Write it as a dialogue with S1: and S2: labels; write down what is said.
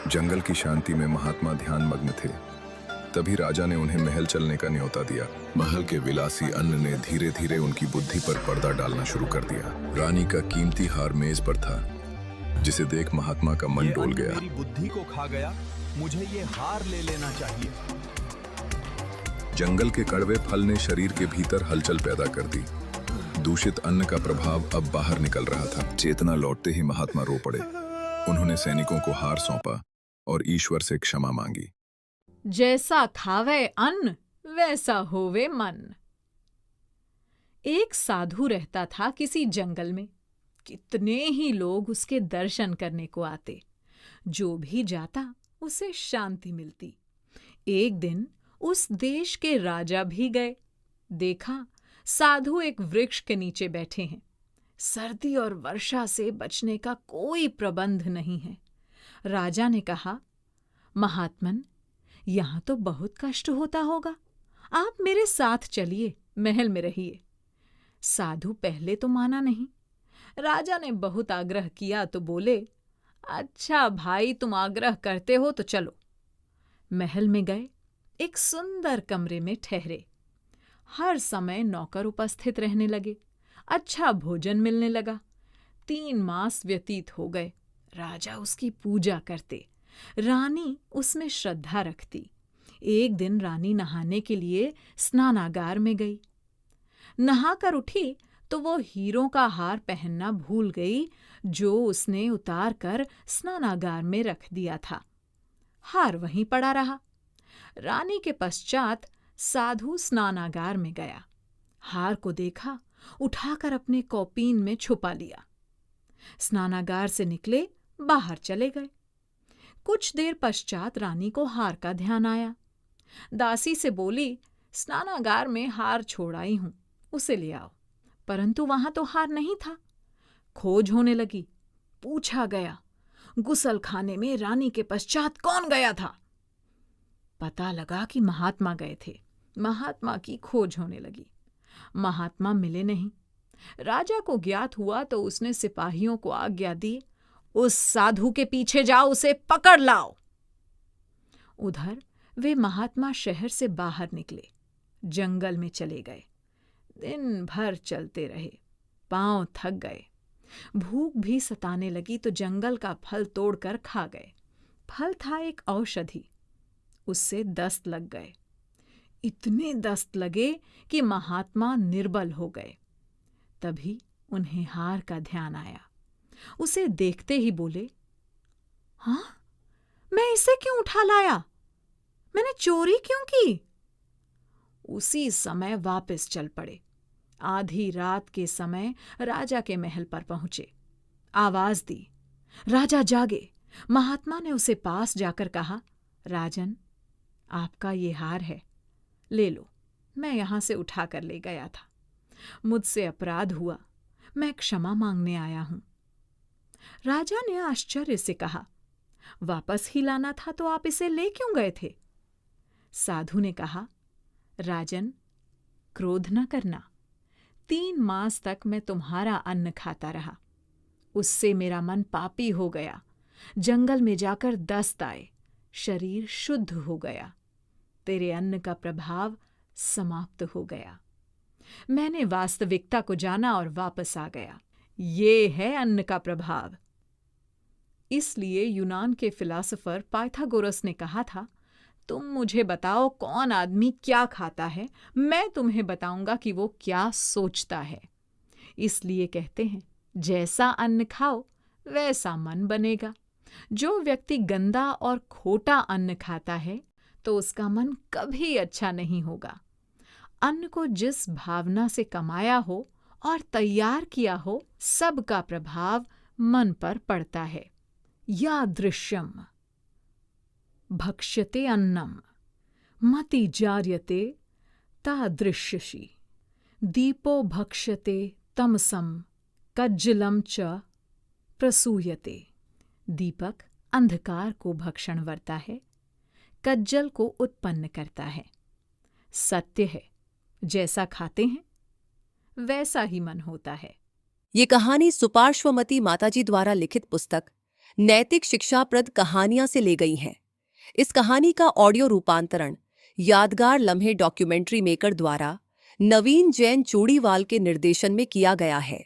S1: जंगल की शांति में महात्मा ध्यान मग्न थे। तभी राजा ने उन्हें महल चलने का न्योता दिया। महल के विलासी अन्न ने धीरे धीरे उनकी बुद्धि पर पर्दा डालना शुरू कर दिया। रानी का कीमती हार मेज पर था, जिसे देख महात्मा का मन डोल गया।
S2: मेरी बुद्धि को खा गया, मुझे ये हार ले लेना चाहिए।
S1: जंगल के कड़वे फल ने शरीर के भीतर हलचल पैदा कर दी। दूषित अन्न का प्रभाव अब बाहर निकल रहा था। चेतना लौटते ही महात्मा रो पड़े। उन्होंने सैनिकों को हार सौंपा और ईश्वर से क्षमा मांगी।
S3: जैसा खावे अन्न वैसा होवे मन। एक साधु रहता था किसी जंगल में। कितने ही लोग उसके दर्शन करने को आते। जो भी जाता उसे शांति मिलती। एक दिन उस देश के राजा भी गए। देखा, साधु एक वृक्ष के नीचे बैठे हैं। सर्दी और वर्षा से बचने का कोई प्रबंध नहीं है। राजा ने कहा, महात्मन, यहां तो बहुत कष्ट होता होगा। आप मेरे साथ चलिए, महल में रहिए। साधु पहले तो माना नहीं। राजा ने बहुत आग्रह किया तो बोले, अच्छा भाई, तुम आग्रह करते हो तो चलो। महल में गए। एक सुंदर कमरे में ठहरे। हर समय नौकर उपस्थित रहने लगे। अच्छा भोजन मिलने लगा। 3 मास व्यतीत हो गए। राजा उसकी पूजा करते। रानी उसमें श्रद्धा रखती। एक दिन रानी नहाने के लिए स्नानागार में गई। नहाकर उठी तो वो हीरों का हार पहनना भूल गई, जो उसने उतार कर स्नानागार में रख दिया था। हार वहीं पड़ा रहा। रानी के पश्चात साधु स्नानागार में गया। हार को देखा, उठाकर अपने कौपीन में छुपा लिया। स्नानागार से निकले, बाहर चले गए। कुछ देर पश्चात रानी को हार का ध्यान आया। दासी से बोली, स्नानागार में हार छोड़ आई हूं, उसे ले आओ। परंतु वहां तो हार नहीं था। खोज होने लगी। पूछा गया, गुसलखाने में रानी के पश्चात कौन गया था? पता लगा कि महात्मा गए थे। महात्मा की खोज होने लगी। महात्मा मिले नहीं। राजा को ज्ञात हुआ तो उसने सिपाहियों को आज्ञा दी, उस साधु के पीछे जाओ, उसे पकड़ लाओ। उधर वे महात्मा शहर से बाहर निकले, जंगल में चले गए। दिन भर चलते रहे। पांव थक गए। भूख भी सताने लगी तो जंगल का फल तोड़कर खा गए। फल था एक औषधि। उससे दस्त लग गए। इतने दस्त लगे कि महात्मा निर्बल हो गए। तभी उन्हें हार का ध्यान आया। उसे देखते ही बोले, हाँ, मैं इसे क्यों उठा लाया? मैंने चोरी क्यों की? उसी समय वापस चल पड़े। आधी रात के समय राजा के महल पर पहुंचे। आवाज दी। राजा जागे। महात्मा ने उसे पास जाकर कहा, राजन, आपका ये हार है, ले लो। मैं यहां से उठा कर ले गया था। मुझसे अपराध हुआ, मैं क्षमा मांगने आया हूं। राजा ने आश्चर्य से कहा, वापस ही लाना था तो आप इसे ले क्यों गए थे? साधु ने कहा, राजन, क्रोध न करना। 3 मास तक मैं तुम्हारा अन्न खाता रहा। उससे मेरा मन पापी हो गया। जंगल में जाकर दस्त आए। शरीर शुद्ध हो गया। तेरे अन्न का प्रभाव समाप्त हो गया। मैंने वास्तविकता को जाना और वापस आ गया। ये है अन्न का प्रभाव। इसलिए यूनान के फिलॉसफर पाइथागोरस ने कहा था, तुम मुझे बताओ कौन आदमी क्या खाता है, मैं तुम्हें बताऊंगा कि वो क्या सोचता है। इसलिए कहते हैं, जैसा अन्न खाओ वैसा मन बनेगा। जो व्यक्ति गंदा और खोटा अन्न खाता है तो उसका मन कभी अच्छा नहीं होगा। अन्न को जिस भावना से कमाया हो और तैयार किया हो, सबका प्रभाव मन पर पड़ता है। यादृश्यम भक्ष्यते अन्नम मति जार्यते तादृश्यसि। दीपो भक्ष्यते तमसम कज्जलम च प्रसूयते। दीपक अंधकार को भक्षण करता है, कज्जल को उत्पन्न करता है। सत्य है, जैसा खाते हैं वैसा ही मन होता है।
S4: ये कहानी सुपार्श्वमती माताजी द्वारा लिखित पुस्तक नैतिक शिक्षाप्रद कहानियां से ले गई हैं। इस कहानी का ऑडियो रूपांतरण यादगार लम्हे डॉक्यूमेंट्री मेकर द्वारा नवीन जैन चूड़ीवाल के निर्देशन में किया गया है।